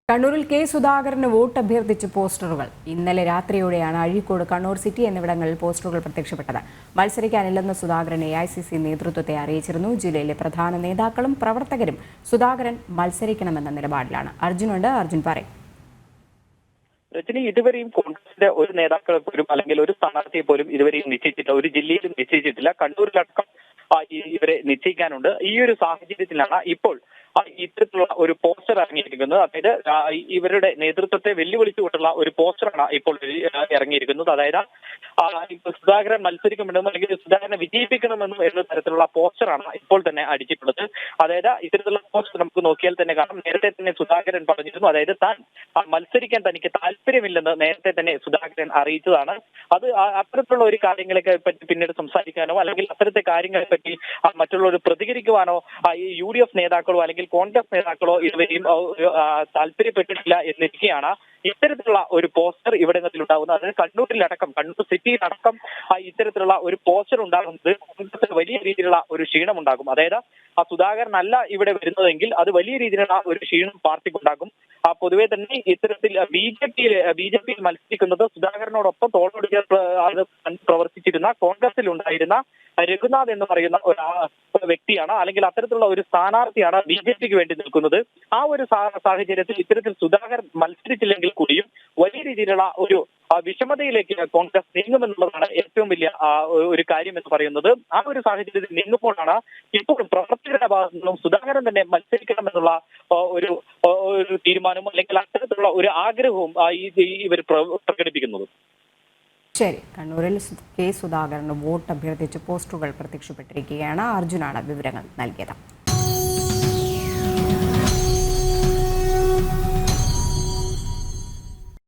കണ്ണൂരിൽ കെ സുധാകരന് വോട്ട് അഭ്യർത്ഥിച്ച് പോസ്റ്ററുകൾ. ഇന്നലെ രാത്രിയോടെയാണ് അഴീക്കോട്, കണ്ണൂർ സിറ്റി എന്നിവിടങ്ങളിൽ പോസ്റ്ററുകൾ പ്രത്യക്ഷപ്പെട്ടത്. മത്സരിക്കാനില്ലെന്ന് സുധാകരൻ AICC നേതൃത്വത്തെ അറിയിച്ചിരുന്നു. ജില്ലയിലെ പ്രധാന നേതാക്കളും പ്രവർത്തകരും സുധാകരൻ മത്സരിക്കണമെന്ന നിലപാടിലാണ്. അർജുൻ പറയും. രജനി, ഇതുവരെയും കോൺഗ്രസിന്റെ ഒരു നേതാക്കളെ പോലും അല്ലെങ്കിൽ ഒരു സ്ഥാനാർത്ഥിയെ പോലും ഇതുവരെയും നിശ്ചയിച്ചിട്ടില്ല. ഒരു ജില്ലയിലും നിശ്ചയിച്ചിട്ടില്ല. കണ്ണൂരിലടക്കം ഇവരെ നിശ്ചയിക്കാനുണ്ട്. ഈ ഒരു സാഹചര്യത്തിലാണ് ഇപ്പോൾ ഇത്തരത്തിലുള്ള ഒരു പോസ്റ്റർ ഇറങ്ങിയിരിക്കുന്നത്. അതായത് ഇവരുടെ നേതൃത്വത്തെ വെല്ലുവിളിച്ചുകൊണ്ടുള്ള ഒരു പോസ്റ്ററാണ് ഇപ്പോൾ ഇറങ്ങിയിരിക്കുന്നത്. അതായത് സുധാകരൻ മത്സരിക്കണമെന്നും അല്ലെങ്കിൽ സുധാകരനെ വിജയിപ്പിക്കണമെന്നും എന്ന തരത്തിലുള്ള പോസ്റ്ററാണ് ഇപ്പോൾ തന്നെ അടിച്ചിട്ടുള്ളത്. അതായത് ഇത്തരത്തിലുള്ള പോസ്റ്റർ നമുക്ക് നോക്കിയാൽ തന്നെ കാണാം. നേരത്തെ തന്നെ സുധാകരൻ പറഞ്ഞിരുന്നു. അതായത് താൻ മത്സരിക്കാൻ തനിക്ക് താല്പര്യമില്ലെന്ന് നേരത്തെ തന്നെ സുധാകരൻ അറിയിച്ചതാണ്. അത് അത്തരത്തിലുള്ള ഒരു കാര്യങ്ങളെ പറ്റി പിന്നീട് സംസാരിക്കാനോ അല്ലെങ്കിൽ അത്തരത്തെ കാര്യങ്ങളെ പറ്റി മറ്റുള്ളവർ പ്രതികരിക്കുവാനോ ഈ UDF നേതാക്കളോ അല്ലെങ്കിൽ കോൺഗ്രസ് നേതാക്കളോ ഇതുവരെയും താല്പര്യപ്പെട്ടിട്ടില്ല എന്നിരിക്കെയാണ് ഇത്തരത്തിലുള്ള ഒരു പോസ്റ്റർ ഇവിടങ്ങളിൽ ഉണ്ടാകുന്നത്. അതായത് കണ്ണൂരിലടക്കം, കണ്ണൂർ സിറ്റിയിലടക്കം ഇത്തരത്തിലുള്ള ഒരു പോസ്റ്റർ ഉണ്ടാകുന്നത് കോൺഗ്രസിന് വലിയ രീതിയിലുള്ള ഒരു ക്ഷീണം ഉണ്ടാകും. അതായത് സുധാകരനല്ല ഇവിടെ വരുന്നതെങ്കിൽ അത് വലിയ രീതിയിലുള്ള ഒരു ക്ഷീണം പാർട്ടിക്കുണ്ടാകും. പൊതുവെ തന്നെ ഇത്തരത്തിൽ ബി ജെ പിയിൽ മത്സരിക്കുന്നത് സുധാകരനോടൊപ്പം തോളോട് പ്രവർത്തിച്ചിരുന്ന കോൺഗ്രസിൽ ഉണ്ടായിരുന്ന രഘുനാഥ് എന്ന് പറയുന്ന ഒരു വ്യക്തിയാണ്, അല്ലെങ്കിൽ അത്തരത്തിലുള്ള ഒരു സ്ഥാനാർത്ഥിയാണ് BJPക്ക് വേണ്ടി നിൽക്കുന്നത്. ആ ഒരു സാഹചര്യത്തിൽ ഇത്തരത്തിൽ സുധാകരൻ മത്സരിച്ചില്ലെങ്കിൽ കൂടിയും വലിയ രീതിയിലുള്ള ഒരു വിഷമതയിലേക്ക് കോൺഗ്രസ് നീങ്ങുമെന്നുള്ളതാണ് ഏറ്റവും വലിയ ഒരു കാര്യം എന്ന് പറയുന്നത്. ആ ഒരു സാഹചര്യത്തിൽ നീങ്ങുമ്പോഴാണ് ഇപ്പോഴും പ്രവർത്തകരുടെ ഭാഗത്തു നിന്നും സുധാകരൻ തന്നെ മത്സരിക്കണമെന്നുള്ള ഒരു തീരുമാനവും അല്ലെങ്കിൽ അത്തരത്തിലുള്ള ഒരു ആഗ്രഹവും ഇവർ പ്രകടിപ്പിക്കുന്നത്. ശരി, കണ്ണൂരിൽ കെ സുധാകരന് വോട്ട് അഭ്യർത്ഥിച്ച് പോസ്റ്ററുകൾ പ്രത്യക്ഷപ്പെട്ടിരിക്കുകയാണ്. അർജുനാണ് വിവരങ്ങൾ നൽകിയത്.